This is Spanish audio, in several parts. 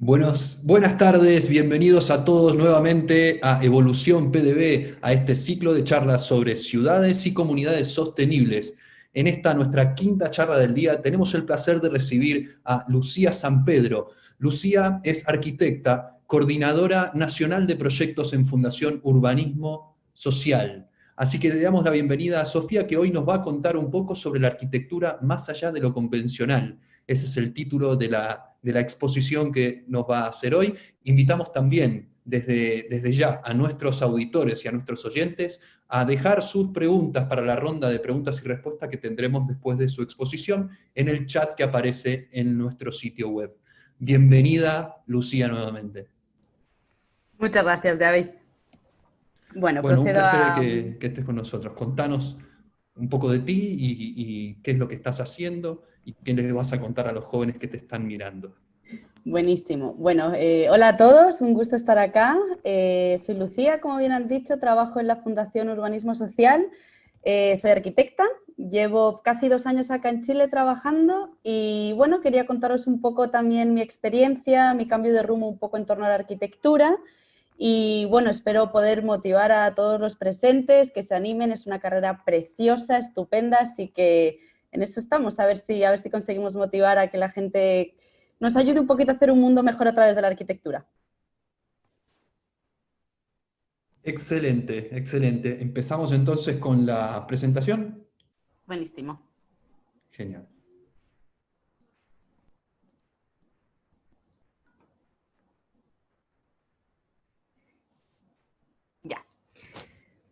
Buenas tardes, bienvenidos a todos nuevamente a Evolución PDB, a este ciclo de charlas sobre ciudades y comunidades sostenibles. En esta nuestra quinta charla del día tenemos el placer de recibir a Lucía San Pedro. Lucía es arquitecta, coordinadora nacional de proyectos en Fundación Urbanismo Social. Así que le damos la bienvenida a Sofía, que hoy nos va a contar un poco sobre la arquitectura más allá de lo convencional. Ese es el título de la exposición que nos va a hacer hoy. Invitamos también desde ya a nuestros auditores y a nuestros oyentes a dejar sus preguntas para la ronda de preguntas y respuestas que tendremos después de su exposición en el chat que aparece en nuestro sitio web. Bienvenida, Lucía, nuevamente. Muchas gracias, David. Bueno, Bueno, un procedo placer a... que estés con nosotros. Contanos un poco de ti y qué es lo que estás haciendo y qué les vas a contar a los jóvenes que te están mirando. Buenísimo. Bueno, hola a todos, un gusto estar acá. Soy Lucía, como bien han dicho, trabajo en la Fundación Urbanismo Social. Soy arquitecta, llevo casi 2 años acá en Chile trabajando y bueno, quería contaros un poco también mi experiencia, mi cambio de rumbo un poco en torno a la arquitectura y bueno, espero poder motivar a todos los presentes, que se animen, es una carrera preciosa, estupenda, así que en eso estamos, a ver si conseguimos motivar a que la gente nos ayude un poquito a hacer un mundo mejor a través de la arquitectura. Excelente, excelente. Empezamos entonces con la presentación. Buenísimo. Genial. Ya.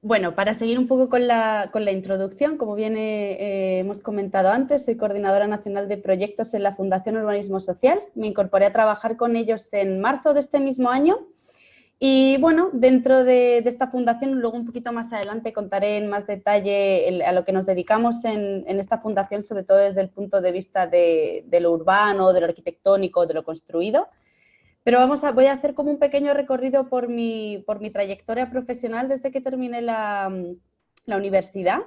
Bueno, para seguir un poco con la introducción, como bien hemos comentado antes, soy coordinadora nacional de proyectos en la Fundación Urbanismo Social. Me incorporé a trabajar con ellos en marzo de este mismo año. Y bueno, dentro de esta fundación, luego un poquito más adelante contaré en más detalle a lo que nos dedicamos en esta fundación, sobre todo desde el punto de vista de lo urbano, de lo arquitectónico, de lo construido. Pero voy a hacer como un pequeño recorrido por mi trayectoria profesional desde que terminé la universidad,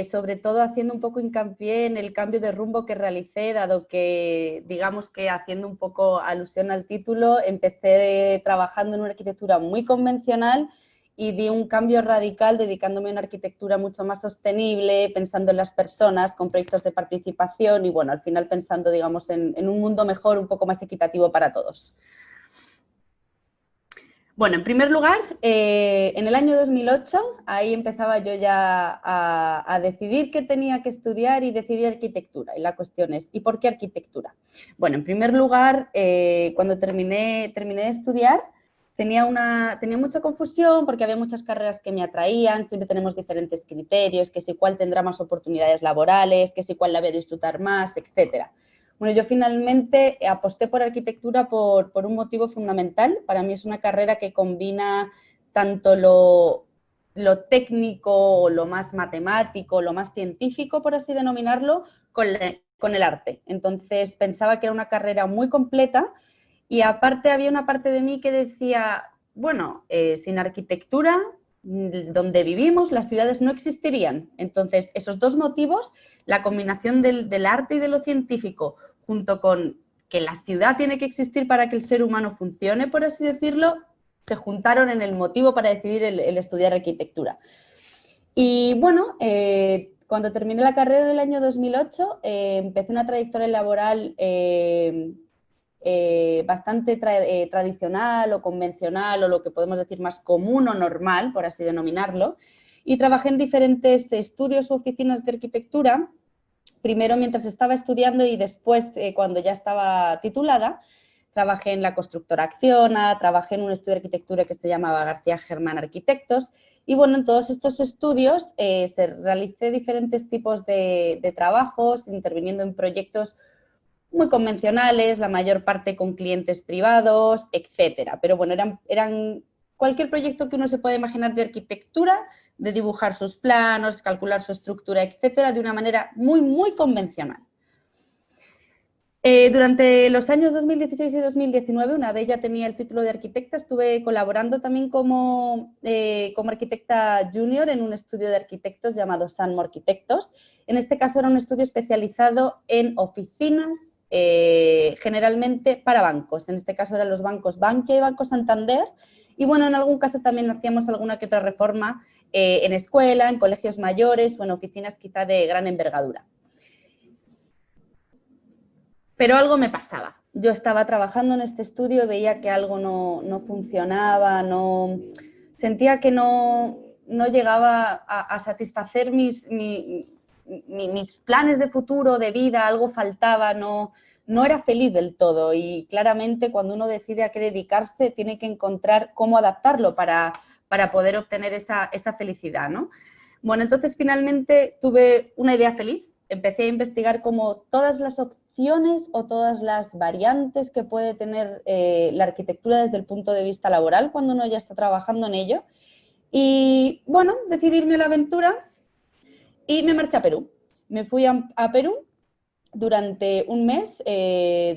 sobre todo haciendo un poco hincapié en el cambio de rumbo que realicé, dado que, digamos que haciendo un poco alusión al título, empecé trabajando en una arquitectura muy convencional y di un cambio radical dedicándome a una arquitectura mucho más sostenible, pensando en las personas, con proyectos de participación y bueno, al final pensando, digamos, en un mundo mejor, un poco más equitativo para todos. Bueno, en primer lugar, en el año 2008, ahí empezaba yo ya a decidir qué tenía que estudiar y decidí arquitectura. Y la cuestión es, ¿y por qué arquitectura? Bueno, en primer lugar, cuando terminé de estudiar, tenía mucha confusión porque había muchas carreras que me atraían, siempre tenemos diferentes criterios, que si cuál tendrá más oportunidades laborales, que si cuál la voy a disfrutar más, etcétera. Bueno, yo finalmente aposté por arquitectura por un motivo fundamental. Para mí es una carrera que combina tanto lo técnico o lo más matemático, lo más científico, por así denominarlo, con el arte. Entonces pensaba que era una carrera muy completa y aparte había una parte de mí que decía, bueno, sin arquitectura, donde vivimos, las ciudades no existirían. Entonces, esos dos motivos, la combinación del arte y de lo científico, junto con que la ciudad tiene que existir para que el ser humano funcione, por así decirlo, se juntaron en el motivo para decidir el estudiar arquitectura. Y bueno, cuando terminé la carrera en el año 2008, empecé una trayectoria laboral bastante tradicional o convencional o lo que podemos decir más común o normal, por así denominarlo, y trabajé en diferentes estudios u oficinas de arquitectura, primero mientras estaba estudiando y después cuando ya estaba titulada. Trabajé en la constructora Acciona, trabajé en un estudio de arquitectura que se llamaba García Germán Arquitectos y bueno, en todos estos estudios realicé diferentes tipos de trabajos, interviniendo en proyectos muy convencionales, la mayor parte con clientes privados, etcétera. Pero bueno, eran cualquier proyecto que uno se pueda imaginar de arquitectura, de dibujar sus planos, calcular su estructura, etcétera, de una manera muy, muy convencional. Durante los años 2016 y 2019, una vez ya tenía el título de arquitecta, estuve colaborando también como arquitecta junior en un estudio de arquitectos llamado Sanmo Arquitectos. En este caso era un estudio especializado en oficinas generalmente para bancos. En este caso eran los bancos Bankia y Banco Santander. Y bueno, en algún caso también hacíamos alguna que otra reforma en escuela, en colegios mayores o en oficinas quizá de gran envergadura. Pero algo me pasaba. Yo estaba trabajando en este estudio y veía que algo no funcionaba, sentía que no llegaba a satisfacer mis planes de futuro, de vida, algo faltaba, no era feliz del todo. Y claramente cuando uno decide a qué dedicarse, tiene que encontrar cómo adaptarlo para poder obtener esa felicidad, ¿no? Bueno, entonces finalmente tuve una idea feliz. Empecé a investigar como todas las opciones o todas las variantes que puede tener la arquitectura desde el punto de vista laboral cuando uno ya está trabajando en ello. Y bueno, decidí irme a la aventura y me marché a Perú. Me fui a Perú durante un mes,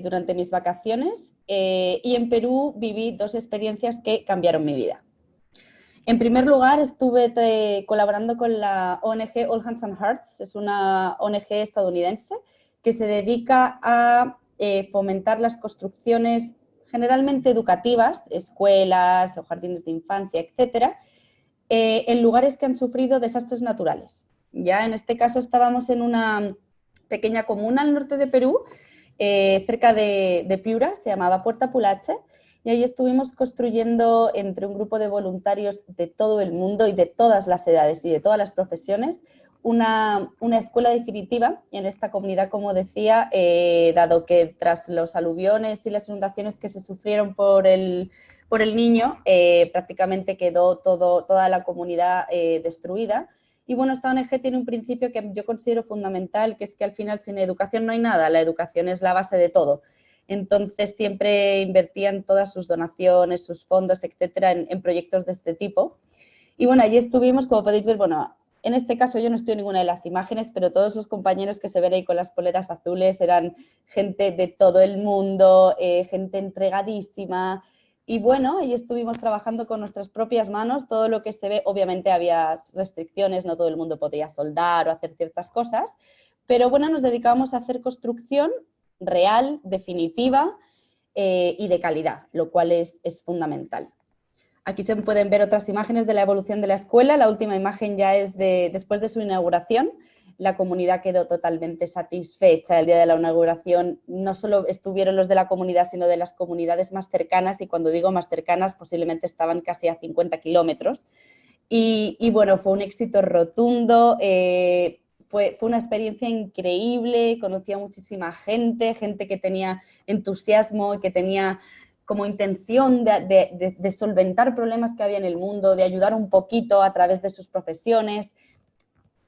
durante mis vacaciones, y en Perú viví 2 experiencias que cambiaron mi vida. En primer lugar, estuve colaborando con la ONG All Hands on Hearts, es una ONG estadounidense que se dedica a fomentar las construcciones generalmente educativas, escuelas o jardines de infancia, etcétera, en lugares que han sufrido desastres naturales. Ya en este caso estábamos en una pequeña comuna al norte de Perú, cerca de Piura, se llamaba Puerto Pulache, y ahí estuvimos construyendo entre un grupo de voluntarios de todo el mundo y de todas las edades y de todas las profesiones una escuela definitiva en esta comunidad, como decía, dado que tras los aluviones y las inundaciones que se sufrieron por el Niño, prácticamente quedó toda la comunidad destruida. Y bueno, esta ONG tiene un principio que yo considero fundamental, que es que al final sin educación no hay nada, la educación es la base de todo. Entonces siempre invertían todas sus donaciones, sus fondos, etcétera, en proyectos de este tipo. Y bueno, allí estuvimos, como podéis ver, bueno, en este caso yo no estoy en ninguna de las imágenes, pero todos los compañeros que se ven ahí con las poleras azules eran gente de todo el mundo, gente entregadísima. Y bueno, ahí estuvimos trabajando con nuestras propias manos, todo lo que se ve, obviamente había restricciones, no todo el mundo podía soldar o hacer ciertas cosas, pero bueno, nos dedicábamos a hacer construcción real, definitiva y de calidad, lo cual es fundamental. Aquí se pueden ver otras imágenes de la evolución de la escuela. La última imagen ya es después de su inauguración. La comunidad quedó totalmente satisfecha el día de la inauguración. No solo estuvieron los de la comunidad, sino de las comunidades más cercanas. Y cuando digo más cercanas, posiblemente estaban casi a 50 kilómetros. Y bueno, fue un éxito rotundo. Fue una experiencia increíble. Conocí a muchísima gente que tenía entusiasmo y que tenía como intención de solventar problemas que había en el mundo, de ayudar un poquito a través de sus profesiones.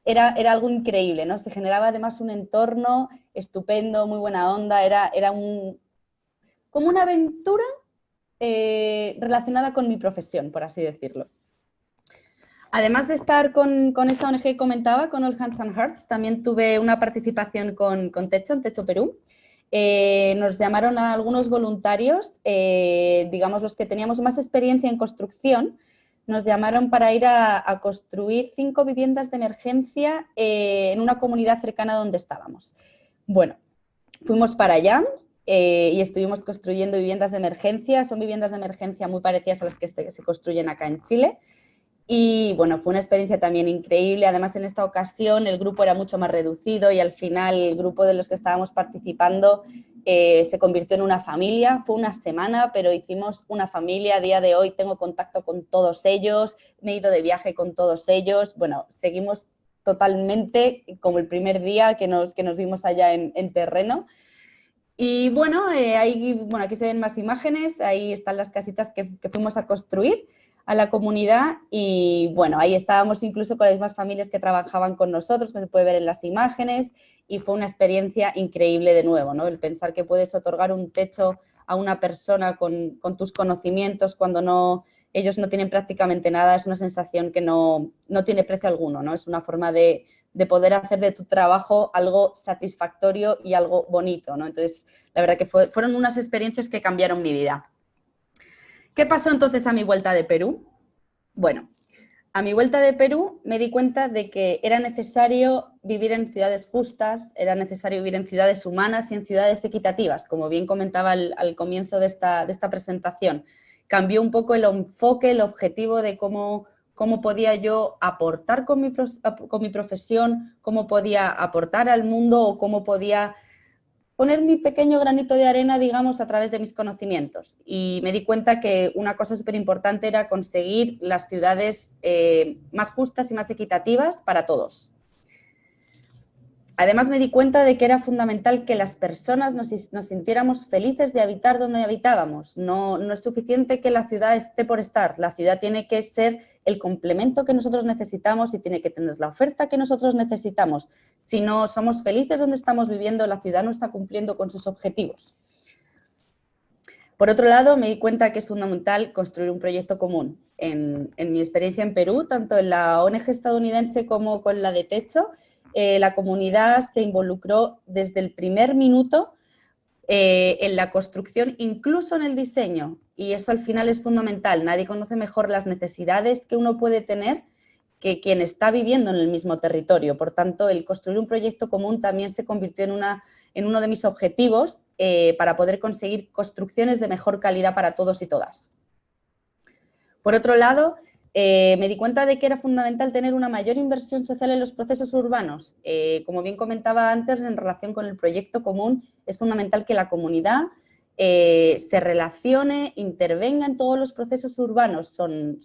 Era algo increíble, ¿no? Se generaba además un entorno estupendo, muy buena onda, era como una aventura relacionada con mi profesión, por así decirlo. Además de estar con esta ONG que comentaba, con All Hands on Hearts, también tuve una participación con Techo Perú. Nos llamaron a algunos voluntarios, digamos los que teníamos más experiencia en construcción, nos llamaron para ir a construir 5 viviendas de emergencia en una comunidad cercana donde estábamos. Bueno, fuimos para allá y estuvimos construyendo viviendas de emergencia. Son viviendas de emergencia muy parecidas a las que se construyen acá en Chile. Y bueno, fue una experiencia también increíble. Además, en esta ocasión el grupo era mucho más reducido y al final el grupo de los que estábamos participando se convirtió en una familia. Fue una semana, pero hicimos una familia. A día de hoy tengo contacto con todos ellos, me he ido de viaje con todos ellos. Bueno, seguimos totalmente como el primer día que nos vimos allá en terreno. Y bueno, aquí se ven más imágenes, ahí están las casitas que fuimos a construir a la comunidad y bueno, ahí estábamos incluso con las mismas familias que trabajaban con nosotros, que se puede ver en las imágenes, y fue una experiencia increíble de nuevo, ¿no? El pensar que puedes otorgar un techo a una persona con tus conocimientos cuando ellos no tienen prácticamente nada, es una sensación que no tiene precio alguno, ¿no? Es una forma de poder hacer de tu trabajo algo satisfactorio y algo bonito, ¿no? Entonces, la verdad que fueron unas experiencias que cambiaron mi vida. ¿Qué pasó entonces a mi vuelta de Perú? Bueno, A mi vuelta de Perú me di cuenta de que era necesario vivir en ciudades justas, era necesario vivir en ciudades humanas y en ciudades equitativas, como bien comentaba al comienzo de esta presentación. Cambió un poco el enfoque, el objetivo de cómo podía yo aportar con mi profesión, cómo podía aportar al mundo o cómo podía poner mi pequeño granito de arena, digamos, a través de mis conocimientos. Y me di cuenta que una cosa súper importante era conseguir las ciudades más justas y más equitativas para todos. Además, me di cuenta de que era fundamental que las personas nos sintiéramos felices de habitar donde habitábamos. No es suficiente que la ciudad esté por estar. La ciudad tiene que ser el complemento que nosotros necesitamos y tiene que tener la oferta que nosotros necesitamos. Si no somos felices donde estamos viviendo, la ciudad no está cumpliendo con sus objetivos. Por otro lado, me di cuenta que es fundamental construir un proyecto común. En mi experiencia en Perú, tanto en la ONG estadounidense como con la de Techo, la comunidad se involucró desde el primer minuto en la construcción, incluso en el diseño, y eso al final es fundamental. Nadie conoce mejor las necesidades que uno puede tener que quien está viviendo en el mismo territorio. Por tanto, el construir un proyecto común también se convirtió en uno de mis objetivos para poder conseguir construcciones de mejor calidad para todos y todas. Por otro lado, me di cuenta de que era fundamental tener una mayor inversión social en los procesos urbanos. Como bien comentaba antes, en relación con el proyecto común, es fundamental que la comunidad se relacione, intervenga en todos los procesos urbanos. Son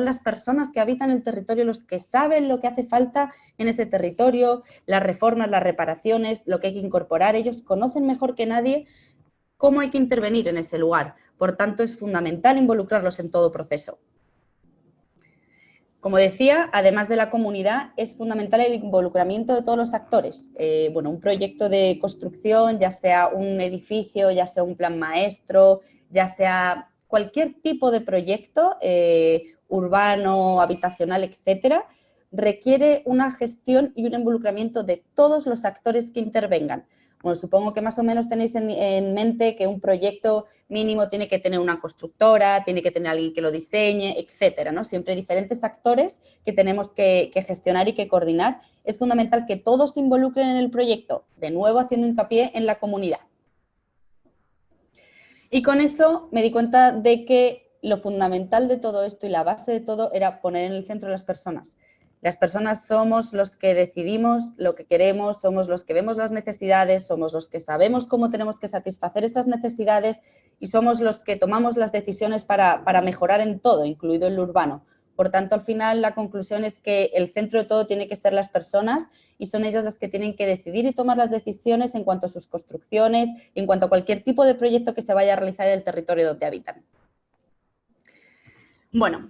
las personas que habitan el territorio los que saben lo que hace falta en ese territorio, las reformas, las reparaciones, lo que hay que incorporar. Ellos conocen mejor que nadie cómo hay que intervenir en ese lugar. Por tanto, es fundamental involucrarlos en todo proceso. Como decía, además de la comunidad, es fundamental el involucramiento de todos los actores. Bueno, un proyecto de construcción, ya sea un edificio, ya sea un plan maestro, ya sea cualquier tipo de proyecto urbano, habitacional, etcétera, requiere una gestión y un involucramiento de todos los actores que intervengan. Bueno, supongo que más o menos tenéis en mente que un proyecto mínimo tiene que tener una constructora, tiene que tener alguien que lo diseñe, etcétera, ¿no? Siempre hay diferentes actores que tenemos que gestionar y que coordinar. Es fundamental que todos se involucren en el proyecto, de nuevo haciendo hincapié en la comunidad. Y con eso me di cuenta de que lo fundamental de todo esto y la base de todo era poner en el centro a las personas. Las personas somos los que decidimos lo que queremos, somos los que vemos las necesidades, somos los que sabemos cómo tenemos que satisfacer esas necesidades y somos los que tomamos las decisiones para mejorar en todo, incluido en lo urbano. Por tanto, al final, la conclusión es que el centro de todo tiene que ser las personas y son ellas las que tienen que decidir y tomar las decisiones en cuanto a sus construcciones, en cuanto a cualquier tipo de proyecto que se vaya a realizar en el territorio donde habitan. Bueno,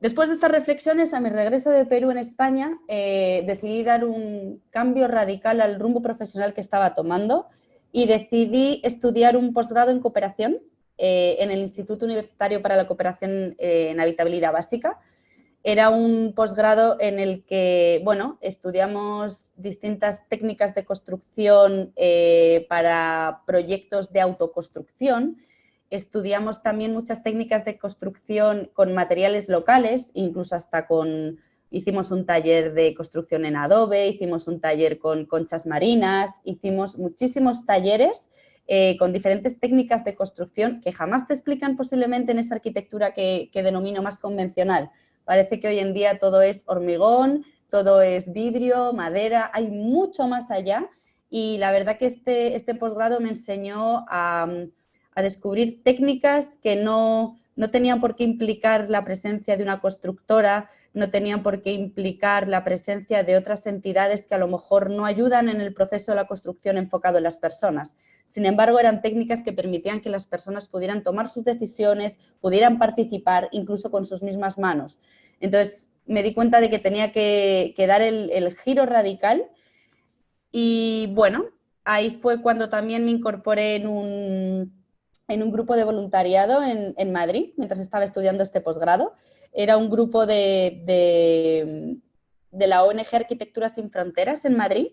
después de estas reflexiones, a mi regreso de Perú en España, decidí dar un cambio radical al rumbo profesional que estaba tomando y decidí estudiar un posgrado en cooperación en el Instituto Universitario para la Cooperación en Habitabilidad Básica. Era un posgrado en el que, bueno, estudiamos distintas técnicas de construcción para proyectos de autoconstrucción. Estudiamos también muchas técnicas de construcción con materiales locales, incluso hasta hicimos un taller de construcción en adobe, hicimos un taller con conchas marinas, hicimos muchísimos talleres con diferentes técnicas de construcción que jamás te explican posiblemente en esa arquitectura que denomino más convencional. Parece que hoy en día todo es hormigón, todo es vidrio, madera, hay mucho más allá y la verdad que este posgrado me enseñó a descubrir técnicas que no tenían por qué implicar la presencia de una constructora, no tenían por qué implicar la presencia de otras entidades que a lo mejor no ayudan en el proceso de la construcción enfocado en las personas. Sin embargo, eran técnicas que permitían que las personas pudieran tomar sus decisiones, pudieran participar incluso con sus mismas manos. Entonces, me di cuenta de que tenía que dar el giro radical y, bueno, ahí fue cuando también me incorporé en un grupo de voluntariado en Madrid, mientras estaba estudiando este posgrado. Era un grupo de la ONG Arquitectura Sin Fronteras en Madrid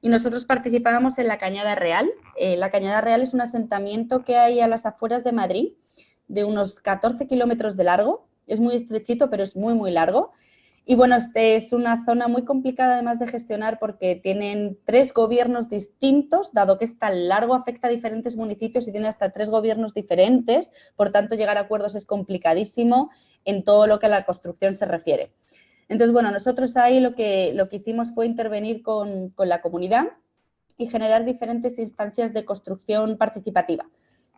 y nosotros participábamos en la Cañada Real. La Cañada Real es un asentamiento que hay a las afueras de Madrid, de unos 14 kilómetros de largo, es muy estrechito, pero es muy, muy largo. Y bueno, este es una zona muy complicada además de gestionar porque tienen 3 gobiernos distintos, dado que es tan largo, afecta a diferentes municipios y tiene hasta 3 gobiernos diferentes, por tanto llegar a acuerdos es complicadísimo en todo lo que a la construcción se refiere. Entonces, bueno, nosotros ahí lo que hicimos fue intervenir con la comunidad y generar diferentes instancias de construcción participativa.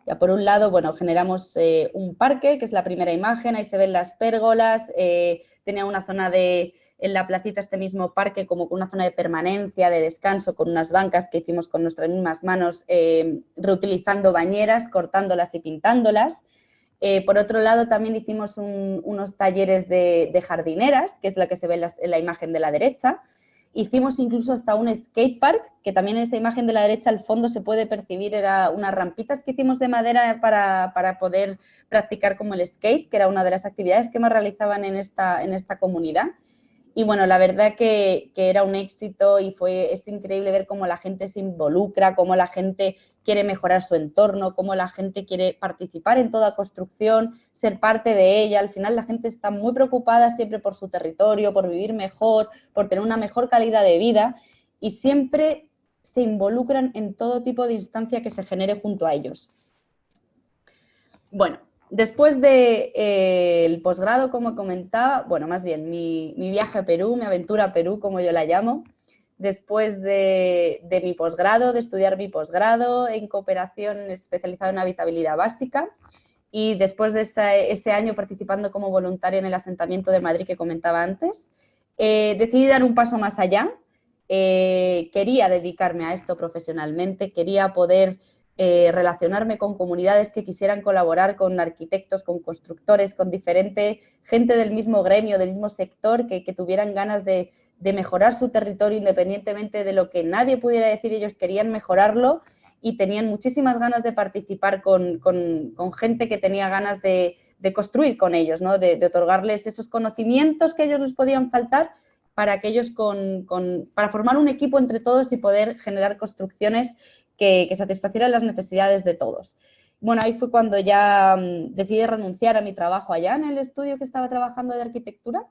Ya por un lado, bueno, generamos un parque, que es la primera imagen, ahí se ven las pérgolas, tenía una zona en la placita este mismo parque como una zona de permanencia, de descanso, con unas bancas que hicimos con nuestras mismas manos, reutilizando bañeras, cortándolas y pintándolas. Por otro lado, también hicimos unos talleres de jardineras, que es la que se ve en la imagen de la derecha. Hicimos incluso hasta un skatepark, que también en esa imagen de la derecha al fondo se puede percibir, era unas rampitas que hicimos de madera para poder practicar como el skate, que era una de las actividades que más realizaban en esta comunidad. Y bueno, la verdad que era un éxito y es increíble ver cómo la gente se involucra, cómo la gente quiere mejorar su entorno, cómo la gente quiere participar en toda construcción, ser parte de ella. Al final la gente está muy preocupada siempre por su territorio, por vivir mejor, por tener una mejor calidad de vida y siempre se involucran en todo tipo de instancia que se genere junto a ellos. Bueno, después del posgrado, como comentaba, bueno, más bien mi viaje a Perú, mi aventura a Perú, como yo la llamo, después de mi posgrado, de estudiar mi posgrado en cooperación especializada en habitabilidad básica y después de ese año participando como voluntaria en el asentamiento de Madrid que comentaba antes, decidí dar un paso más allá. Quería dedicarme a esto profesionalmente, quería poder relacionarme con comunidades que quisieran colaborar con arquitectos, con constructores, con diferente gente del mismo gremio, del mismo sector, que tuvieran ganas de mejorar su territorio independientemente de lo que nadie pudiera decir, ellos querían mejorarlo y tenían muchísimas ganas de participar con gente que tenía ganas de construir con ellos, ¿no? de otorgarles esos conocimientos que a ellos les podían faltar para que ellos para formar un equipo entre todos y poder generar construcciones que satisfacieran las necesidades de todos. Bueno, ahí fue cuando ya decidí renunciar a mi trabajo allá en el estudio que estaba trabajando de arquitectura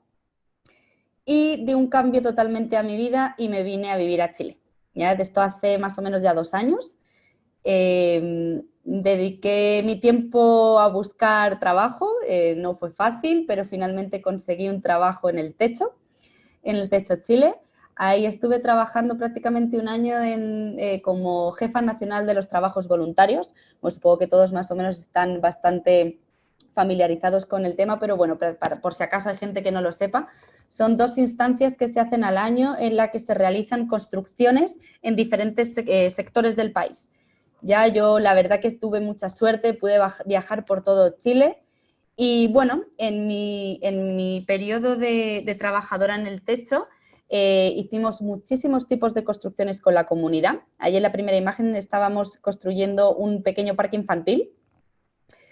y di un cambio totalmente a mi vida y me vine a vivir a Chile. Ya de esto hace más o menos ya 2 años. Dediqué mi tiempo a buscar trabajo, no fue fácil, pero finalmente conseguí un trabajo en el Techo Chile. Ahí estuve trabajando prácticamente 1 año como jefa nacional de los trabajos voluntarios. Pues supongo que todos más o menos están bastante familiarizados con el tema, pero bueno, por si acaso hay gente que no lo sepa, son 2 instancias que se hacen al año en la que se realizan construcciones en diferentes sectores del país. Ya yo la verdad que tuve mucha suerte, pude viajar por todo Chile y bueno, en mi periodo de trabajadora en el Techo hicimos muchísimos tipos de construcciones con la comunidad. Ahí en la primera imagen estábamos construyendo un pequeño parque infantil.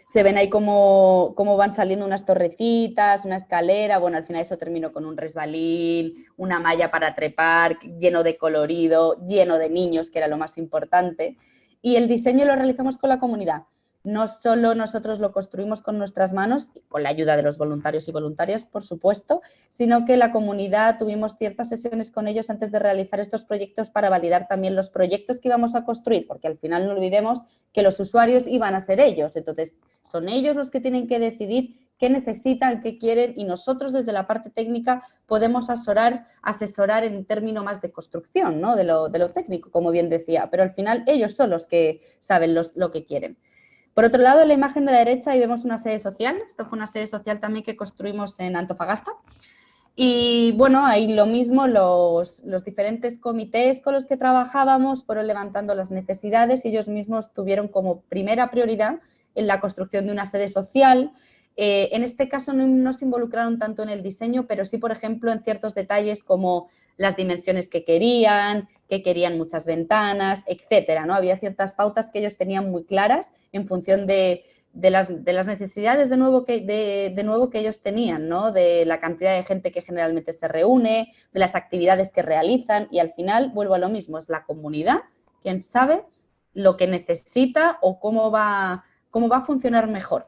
Se ven ahí cómo van saliendo unas torrecitas, una escalera, bueno, al final eso terminó con un resbalín, una malla para trepar, lleno de colorido, lleno de niños, que era lo más importante. Y el diseño lo realizamos con la comunidad. No solo nosotros lo construimos con nuestras manos, con la ayuda de los voluntarios y voluntarias, por supuesto, sino que la comunidad tuvimos ciertas sesiones con ellos antes de realizar estos proyectos para validar también los proyectos que íbamos a construir, porque al final no olvidemos que los usuarios iban a ser ellos. Entonces, son ellos los que tienen que decidir qué necesitan, qué quieren y nosotros desde la parte técnica podemos asesorar en términos más de construcción, ¿no? de lo técnico, como bien decía, pero al final ellos son los que saben lo que quieren. Por otro lado, en la imagen de la derecha ahí vemos una sede social. Esto fue una sede social también que construimos en Antofagasta. Y bueno, ahí lo mismo, los diferentes comités con los que trabajábamos fueron levantando las necesidades y ellos mismos tuvieron como primera prioridad en la construcción de una sede social. En este caso no se involucraron tanto en el diseño, pero sí, por ejemplo, en ciertos detalles como las dimensiones que querían muchas ventanas, etcétera, ¿no? Había ciertas pautas que ellos tenían muy claras en función de las necesidades de nuevo que ellos tenían, ¿no? De la cantidad de gente que generalmente se reúne, de las actividades que realizan y al final, vuelvo a lo mismo, es la comunidad quien sabe lo que necesita o cómo va a funcionar mejor.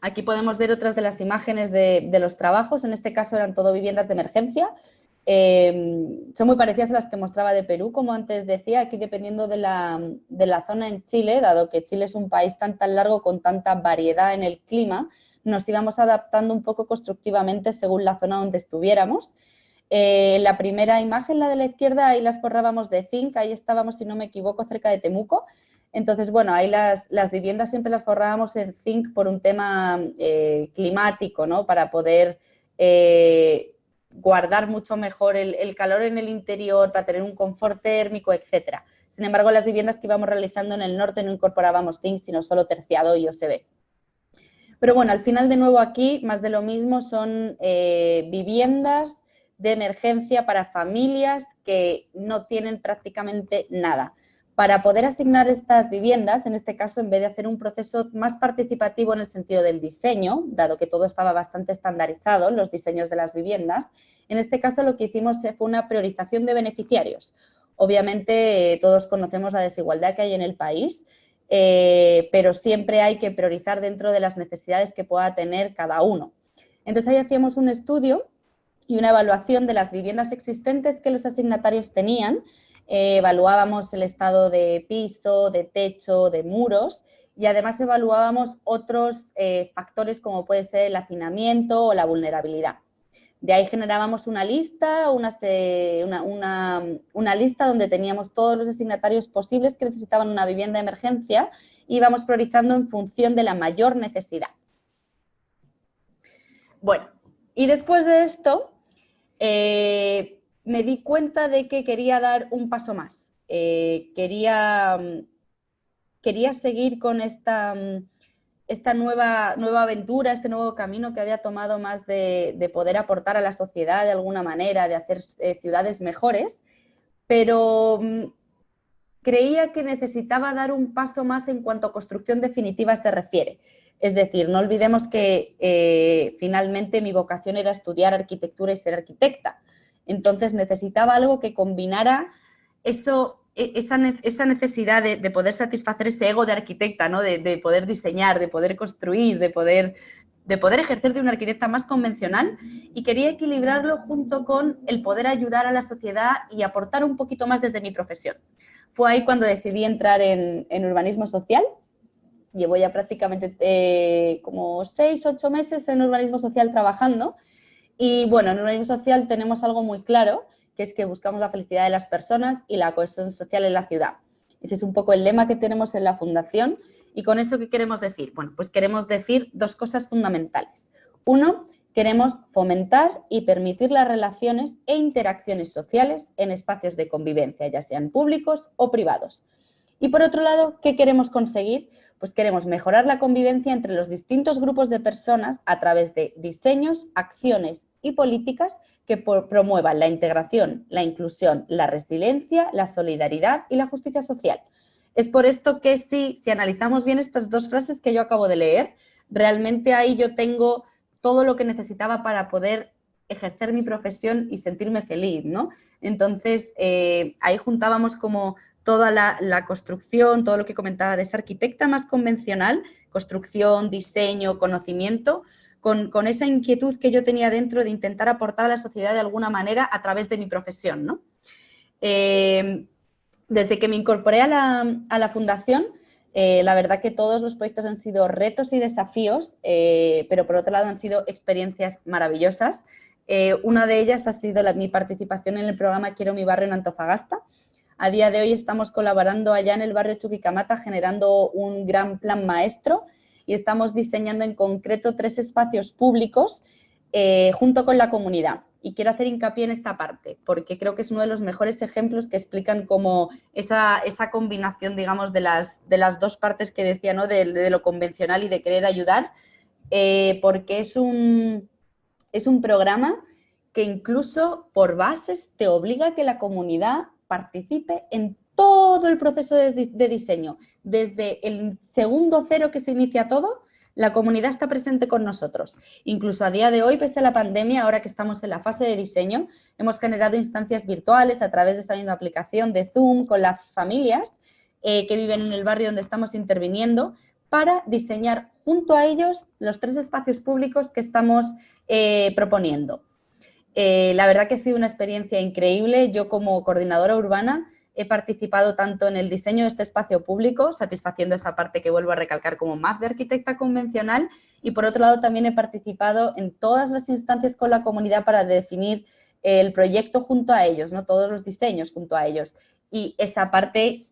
Aquí podemos ver otras de las imágenes de los trabajos, en este caso eran todo viviendas de emergencia. Son muy parecidas a las que mostraba de Perú, como antes decía, aquí dependiendo de la zona en Chile, dado que Chile es un país tan largo con tanta variedad en el clima, nos íbamos adaptando un poco constructivamente según la zona donde estuviéramos. La primera imagen, la de la izquierda, ahí las forrábamos de zinc, ahí estábamos, si no me equivoco, cerca de Temuco. Entonces, bueno, ahí las viviendas siempre las forrábamos en zinc por un tema climático, ¿no? Para poder guardar mucho mejor el calor en el interior, para tener un confort térmico, etcétera. Sin embargo, las viviendas que íbamos realizando en el norte no incorporábamos zinc, sino solo terciado y OSB. Pero bueno, al final de nuevo aquí, más de lo mismo, son viviendas de emergencia para familias que no tienen prácticamente nada. Para poder asignar estas viviendas, en este caso, en vez de hacer un proceso más participativo en el sentido del diseño, dado que todo estaba bastante estandarizado, los diseños de las viviendas, en este caso lo que hicimos fue una priorización de beneficiarios. Obviamente todos conocemos la desigualdad que hay en el país, pero siempre hay que priorizar dentro de las necesidades que pueda tener cada uno. Entonces ahí hacíamos un estudio y una evaluación de las viviendas existentes que los asignatarios tenían. Evaluábamos el estado de piso, de techo, de muros y además evaluábamos otros factores como puede ser el hacinamiento o la vulnerabilidad. De ahí generábamos una lista, una lista donde teníamos todos los asignatarios posibles que necesitaban una vivienda de emergencia y íbamos priorizando en función de la mayor necesidad. Bueno, y después de esto, me di cuenta de que quería dar un paso más. Quería seguir con esta nueva aventura, este nuevo camino que había tomado más de poder aportar a la sociedad de alguna manera, de hacer ciudades mejores, pero creía que necesitaba dar un paso más en cuanto a construcción definitiva se refiere. Es decir, no olvidemos que finalmente mi vocación era estudiar arquitectura y ser arquitecta. Entonces necesitaba algo que combinara esa necesidad de poder satisfacer ese ego de arquitecta, ¿no? De poder diseñar, de poder construir, de poder ejercer de una arquitecta más convencional, y quería equilibrarlo junto con el poder ayudar a la sociedad y aportar un poquito más desde mi profesión. Fue ahí cuando decidí entrar en urbanismo social. Llevo ya prácticamente como 6 u 8 meses en urbanismo social trabajando. Y bueno, en urbanismo social tenemos algo muy claro, que es que buscamos la felicidad de las personas y la cohesión social en la ciudad. Ese es un poco el lema que tenemos en la fundación. ¿Y con eso qué queremos decir? Bueno, pues queremos decir dos cosas fundamentales. Uno, queremos fomentar y permitir las relaciones e interacciones sociales en espacios de convivencia, ya sean públicos o privados. Y por otro lado, ¿qué queremos conseguir? Pues queremos mejorar la convivencia entre los distintos grupos de personas a través de diseños, acciones y políticas que promuevan la integración, la inclusión, la resiliencia, la solidaridad y la justicia social. Es por esto que si analizamos bien estas dos frases que yo acabo de leer, realmente ahí yo tengo todo lo que necesitaba para poder ejercer mi profesión y sentirme feliz, ¿no? Entonces, ahí juntábamos como toda la construcción, todo lo que comentaba de esa arquitecta más convencional, construcción, diseño, conocimiento, con esa inquietud que yo tenía dentro de intentar aportar a la sociedad de alguna manera a través de mi profesión, ¿no? Desde que me incorporé a la fundación, la verdad que todos los proyectos han sido retos y desafíos, pero por otro lado han sido experiencias maravillosas. Una de ellas ha sido mi participación en el programa Quiero mi barrio en Antofagasta. A día de hoy estamos colaborando allá en el barrio Chuquicamata generando un gran plan maestro y estamos diseñando en concreto 3 espacios públicos junto con la comunidad. Y quiero hacer hincapié en esta parte, porque creo que es uno de los mejores ejemplos que explican cómo esa combinación, digamos, de las dos partes que decía, ¿no? De lo convencional y de querer ayudar, porque es un programa que incluso por bases te obliga a que la comunidad participe en todo el proceso de diseño. Desde el segundo cero que se inicia todo, la comunidad está presente con nosotros. Incluso a día de hoy, pese a la pandemia, ahora que estamos en la fase de diseño, hemos generado instancias virtuales a través de esta misma aplicación de Zoom con las familias que viven en el barrio donde estamos interviniendo para diseñar junto a ellos los 3 espacios públicos que estamos proponiendo. La verdad que ha sido una experiencia increíble. Yo, como coordinadora urbana, he participado tanto en el diseño de este espacio público, satisfaciendo esa parte que vuelvo a recalcar como más de arquitecta convencional, y por otro lado también he participado en todas las instancias con la comunidad para definir el proyecto junto a ellos, ¿no? Todos los diseños junto a ellos. Y esa parte,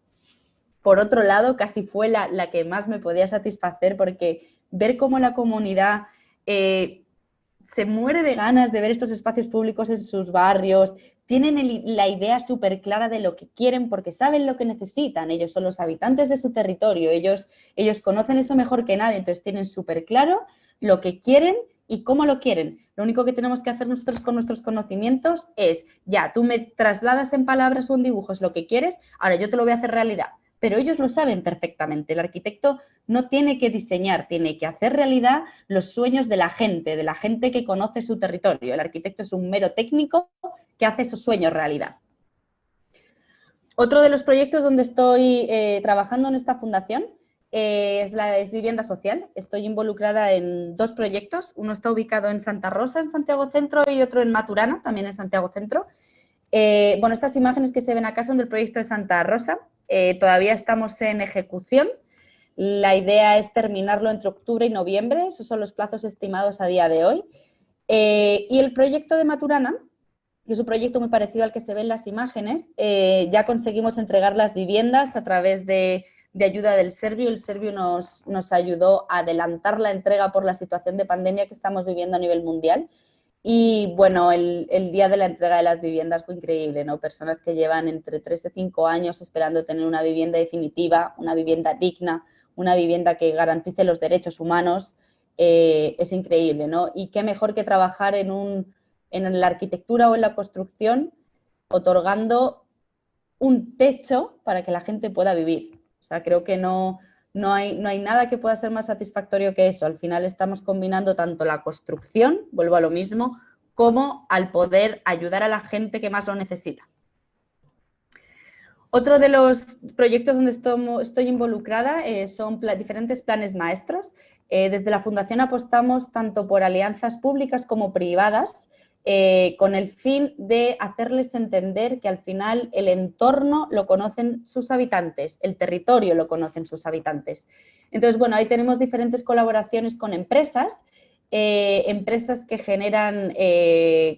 por otro lado, casi fue la que más me podía satisfacer, porque ver cómo la comunidad se muere de ganas de ver estos espacios públicos en sus barrios, tienen la idea súper clara de lo que quieren porque saben lo que necesitan. Ellos son los habitantes de su territorio, ellos conocen eso mejor que nadie, entonces tienen súper claro lo que quieren y cómo lo quieren. Lo único que tenemos que hacer nosotros con nuestros conocimientos es, ya, tú me trasladas en palabras o en dibujos lo que quieres, ahora yo te lo voy a hacer realidad. Pero ellos lo saben perfectamente. El arquitecto no tiene que diseñar, tiene que hacer realidad los sueños de la gente que conoce su territorio. El arquitecto es un mero técnico que hace esos sueños realidad. Otro de los proyectos donde estoy trabajando en esta fundación es vivienda social. Estoy involucrada en 2 proyectos. Uno está ubicado en Santa Rosa, en Santiago Centro, y otro en Maturana, también en Santiago Centro. Bueno, estas imágenes que se ven acá son del proyecto de Santa Rosa. Todavía estamos en ejecución. La idea es terminarlo entre octubre y noviembre. Esos son los plazos estimados a día de hoy. Y el proyecto de Maturana, que es un proyecto muy parecido al que se ve en las imágenes, ya conseguimos entregar las viviendas a través de ayuda del Serviu. El Serviu nos ayudó a adelantar la entrega por la situación de pandemia que estamos viviendo a nivel mundial. Y bueno, el día de la entrega de las viviendas fue increíble, ¿no? Personas que llevan entre 3 y 5 años esperando tener una vivienda definitiva, una vivienda digna, una vivienda que garantice los derechos humanos, es increíble, ¿no? Y qué mejor que trabajar en la arquitectura o en la construcción, otorgando un techo para que la gente pueda vivir. O sea, creo que no hay nada que pueda ser más satisfactorio que eso. Al final estamos combinando tanto la construcción, vuelvo a lo mismo, como al poder ayudar a la gente que más lo necesita. Otro de los proyectos donde estoy involucrada son diferentes planes maestros. Desde la Fundación apostamos tanto por alianzas públicas como privadas, con el fin de hacerles entender que al final el entorno lo conocen sus habitantes, el territorio lo conocen sus habitantes. Entonces, bueno, ahí tenemos diferentes colaboraciones con empresas que generan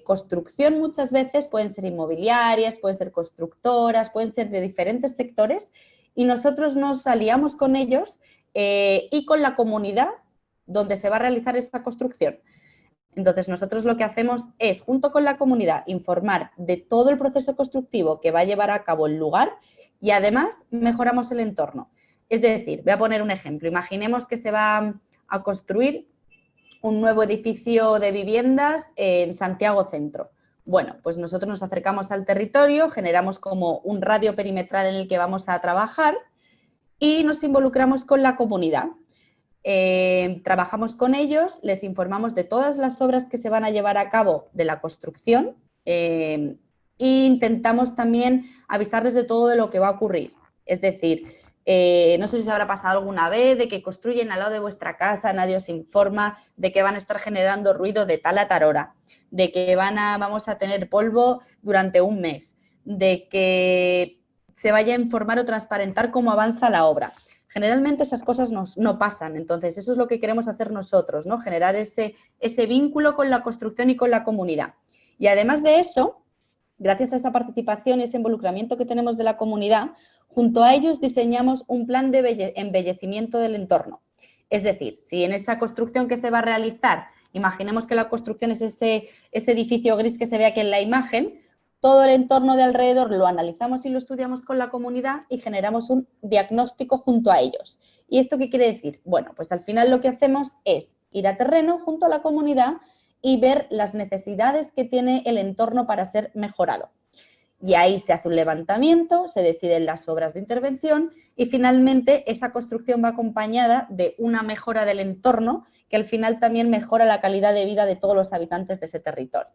construcción muchas veces, pueden ser inmobiliarias, pueden ser constructoras, pueden ser de diferentes sectores, y nosotros nos aliamos con ellos y con la comunidad donde se va a realizar esa construcción. Entonces, nosotros lo que hacemos es, junto con la comunidad, informar de todo el proceso constructivo que va a llevar a cabo el lugar, y además mejoramos el entorno. Es decir, voy a poner un ejemplo. Imaginemos que se va a construir un nuevo edificio de viviendas en Santiago Centro. Bueno, pues nosotros nos acercamos al territorio, generamos como un radio perimetral en el que vamos a trabajar y nos involucramos con la comunidad. Trabajamos con ellos, les informamos de todas las obras que se van a llevar a cabo de la construcción e intentamos también avisarles de todo de lo que va a ocurrir. Es decir, no sé si se habrá pasado alguna vez de que construyen al lado de vuestra casa, nadie os informa de que van a estar generando ruido de tal a tal hora, de que vamos a tener polvo durante un mes, de que se vaya a informar o transparentar cómo avanza la obra. Generalmente esas cosas no pasan, entonces eso es lo que queremos hacer nosotros, ¿no? Generar ese vínculo con la construcción y con la comunidad. Y además de eso, gracias a esa participación y ese involucramiento que tenemos de la comunidad, junto a ellos diseñamos un plan de embellecimiento del entorno. Es decir, si en esa construcción que se va a realizar, imaginemos que la construcción es ese edificio gris que se ve aquí en la imagen, todo el entorno de alrededor lo analizamos y lo estudiamos con la comunidad y generamos un diagnóstico junto a ellos. ¿Y esto qué quiere decir? Bueno, pues al final lo que hacemos es ir a terreno junto a la comunidad y ver las necesidades que tiene el entorno para ser mejorado. Y ahí se hace un levantamiento, se deciden las obras de intervención y finalmente esa construcción va acompañada de una mejora del entorno que al final también mejora la calidad de vida de todos los habitantes de ese territorio.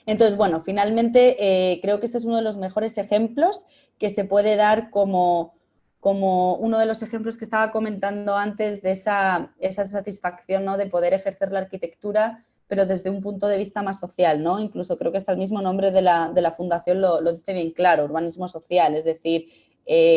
Entonces, bueno, finalmente creo que este es uno de los mejores ejemplos que se puede dar como como uno de los ejemplos que estaba comentando antes de esa satisfacción, ¿no?, de poder ejercer la arquitectura, pero desde un punto de vista más social, ¿no? Incluso creo que hasta el mismo nombre de la fundación lo dice bien claro, urbanismo social, es decir,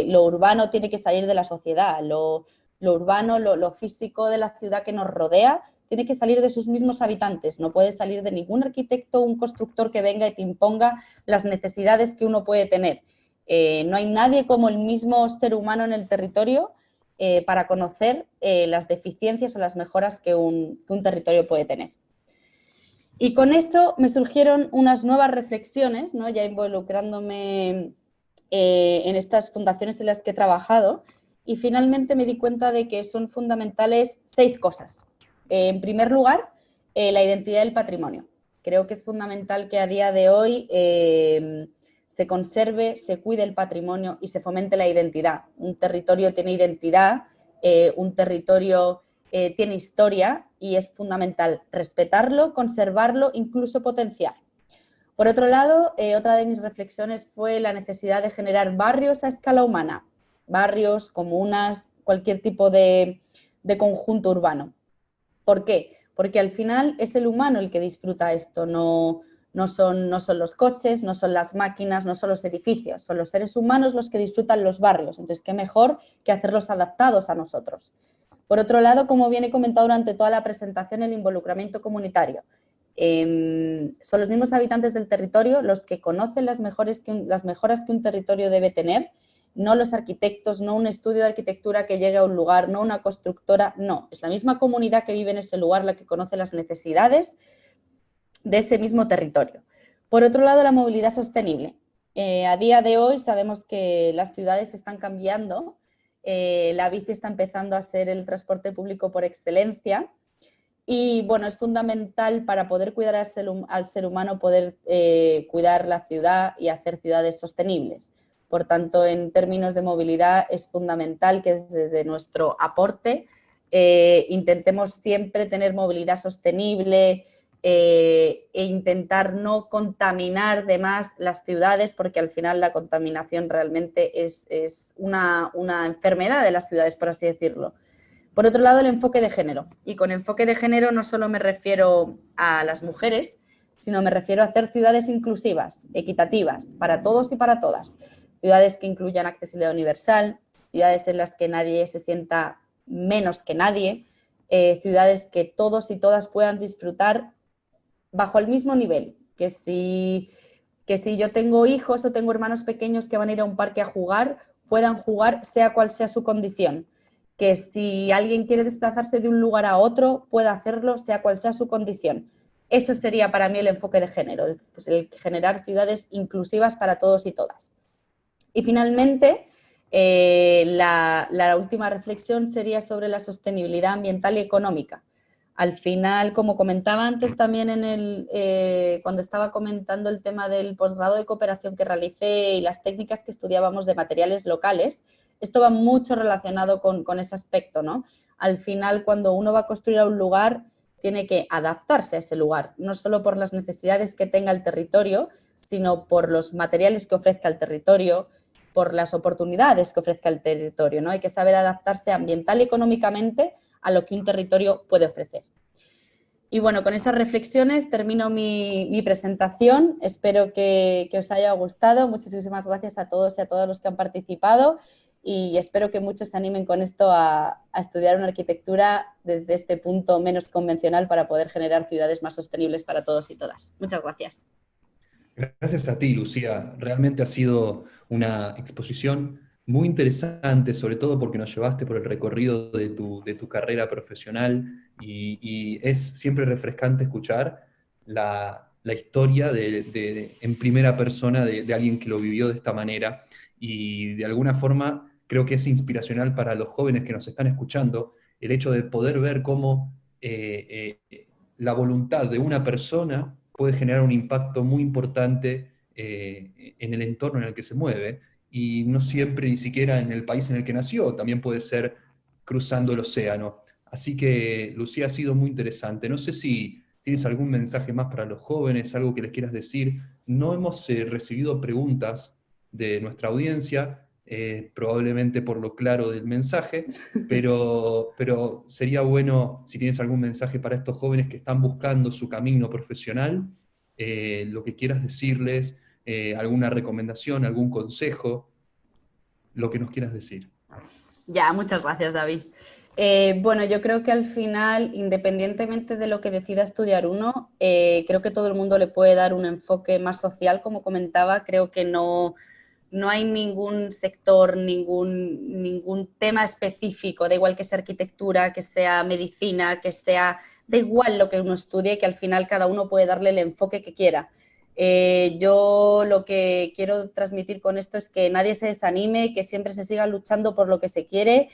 lo urbano tiene que salir de la sociedad, lo urbano, lo físico de la ciudad que nos rodea, tiene que salir de sus mismos habitantes, no puede salir de ningún arquitecto o un constructor que venga y te imponga las necesidades que uno puede tener. No hay nadie como el mismo ser humano en el territorio para conocer las deficiencias o las mejoras que un territorio puede tener. Y con eso me surgieron unas nuevas reflexiones, ¿no?, ya involucrándome en estas fundaciones en las que he trabajado, y finalmente me di cuenta de que son fundamentales 6 cosas. En primer lugar, la identidad del patrimonio. Creo que es fundamental que a día de hoy se conserve, se cuide el patrimonio y se fomente la identidad. Un territorio tiene identidad, un territorio tiene historia y es fundamental respetarlo, conservarlo, incluso potenciar. Por otro lado, otra de mis reflexiones fue la necesidad de generar barrios a escala humana, barrios, comunas, cualquier tipo de conjunto urbano. ¿Por qué? Porque al final es el humano el que disfruta esto, no son los coches, no son las máquinas, no son los edificios, son los seres humanos los que disfrutan los barrios. Entonces, qué mejor que hacerlos adaptados a nosotros. Por otro lado, como bien he comentado durante toda la presentación, el involucramiento comunitario. Son los mismos habitantes del territorio los que conocen las mejoras que un territorio debe tener, no los arquitectos, no un estudio de arquitectura que llegue a un lugar, no una constructora, no. Es la misma comunidad que vive en ese lugar la que conoce las necesidades de ese mismo territorio. Por otro lado, la movilidad sostenible. A día de hoy sabemos que las ciudades están cambiando, la bici está empezando a ser el transporte público por excelencia y, bueno, es fundamental para poder cuidar al ser humano, poder cuidar la ciudad y hacer ciudades sostenibles. Por tanto, en términos de movilidad es fundamental que desde nuestro aporte intentemos siempre tener movilidad sostenible, e intentar no contaminar de más las ciudades, porque al final la contaminación realmente es una enfermedad de las ciudades, por así decirlo. Por otro lado, el enfoque de género. Y con enfoque de género no solo me refiero a las mujeres, sino me refiero a hacer ciudades inclusivas, equitativas, para todos y para todas. Ciudades que incluyan accesibilidad universal, ciudades en las que nadie se sienta menos que nadie, ciudades que todos y todas puedan disfrutar bajo el mismo nivel, que si yo tengo hijos o tengo hermanos pequeños que van a ir a un parque a jugar, puedan jugar sea cual sea su condición, que si alguien quiere desplazarse de un lugar a otro, pueda hacerlo sea cual sea su condición. Eso sería para mí el enfoque de género, pues el generar ciudades inclusivas para todos y todas. Y finalmente, la última reflexión sería sobre la sostenibilidad ambiental y económica. Al final, como comentaba antes también cuando estaba comentando el tema del posgrado de cooperación que realicé y las técnicas que estudiábamos de materiales locales, esto va mucho relacionado con ese aspecto, ¿no? Al final, cuando uno va a construir un lugar, tiene que adaptarse a ese lugar, no solo por las necesidades que tenga el territorio, sino por los materiales que ofrezca el territorio, por las oportunidades que ofrezca el territorio, ¿no? Hay que saber adaptarse ambiental y económicamente a lo que un territorio puede ofrecer. Y bueno, con esas reflexiones termino mi presentación. Espero que os haya gustado. Muchísimas gracias a todos y a todas los que han participado y espero que muchos se animen con esto a estudiar una arquitectura desde este punto menos convencional para poder generar ciudades más sostenibles para todos y todas. Muchas gracias. Gracias a ti, Lucía. Realmente ha sido una exposición muy interesante, sobre todo porque nos llevaste por el recorrido de tu carrera profesional y es siempre refrescante escuchar la historia en primera persona de alguien que lo vivió de esta manera y de alguna forma creo que es inspiracional para los jóvenes que nos están escuchando el hecho de poder ver cómo la voluntad de una persona puede generar un impacto muy importante en el entorno en el que se mueve, y no siempre ni siquiera en el país en el que nació, también puede ser cruzando el océano. Así que, Lucía, ha sido muy interesante. No sé si tienes algún mensaje más para los jóvenes, algo que les quieras decir. No hemos recibido preguntas de nuestra audiencia, probablemente por lo claro del mensaje, pero sería bueno si tienes algún mensaje para estos jóvenes que están buscando su camino profesional, lo que quieras decirles, alguna recomendación, algún consejo, lo que nos quieras decir. Ya, muchas gracias, David. Bueno, yo creo que al final, independientemente de lo que decida estudiar uno, creo que todo el mundo le puede dar un enfoque más social, como comentaba. Creo que no hay ningún sector, ningún tema específico, da igual que sea arquitectura, que sea medicina, que sea, da igual lo que uno estudie, que al final cada uno puede darle el enfoque que quiera. Yo lo que quiero transmitir con esto es que nadie se desanime, que siempre se siga luchando por lo que se quiere.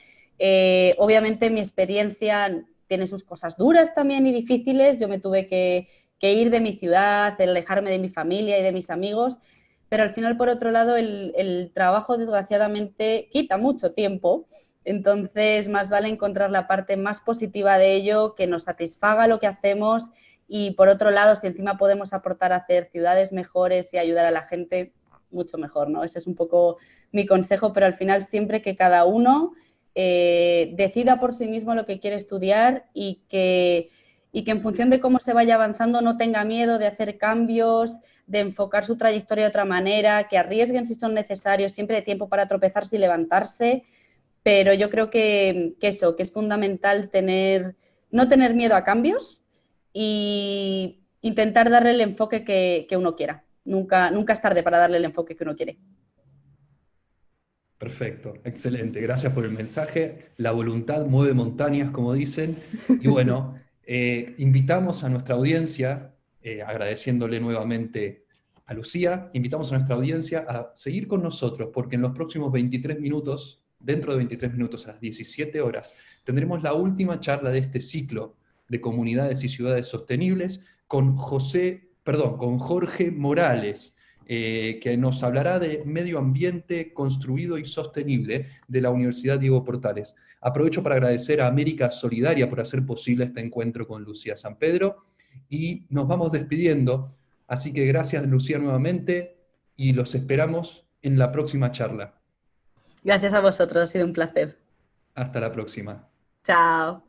Obviamente mi experiencia tiene sus cosas duras también y difíciles. Yo me tuve que ir de mi ciudad, alejarme de mi familia y de mis amigos, pero al final, por otro lado, el trabajo desgraciadamente quita mucho tiempo. Entonces, más vale encontrar la parte más positiva de ello, que nos satisfaga lo que hacemos, y por otro lado, si encima podemos aportar a hacer ciudades mejores y ayudar a la gente, mucho mejor, ¿no? Ese es un poco mi consejo, pero al final siempre que cada uno decida por sí mismo lo que quiere estudiar y que en función de cómo se vaya avanzando no tenga miedo de hacer cambios, de enfocar su trayectoria de otra manera, que arriesguen si son necesarios, siempre hay tiempo para tropezarse y levantarse, pero yo creo que eso, que es fundamental no tener miedo a cambios y intentar darle el enfoque que uno quiera. Nunca es tarde para darle el enfoque que uno quiere. Perfecto, excelente. Gracias por el mensaje. La voluntad mueve montañas, como dicen. Y bueno, invitamos a nuestra audiencia, agradeciéndole nuevamente a Lucía, invitamos a nuestra audiencia a seguir con nosotros, porque en los próximos 23 minutos, dentro de 23 minutos a las 17 horas, tendremos la última charla de este ciclo de comunidades y ciudades sostenibles con con Jorge Morales, que nos hablará de medio ambiente construido y sostenible de la Universidad Diego Portales. Aprovecho para agradecer a América Solidaria por hacer posible este encuentro con Lucía San Pedro y nos vamos despidiendo. Así que gracias, Lucía, nuevamente y los esperamos en la próxima charla. Gracias a vosotros, ha sido un placer. Hasta la próxima. Chao.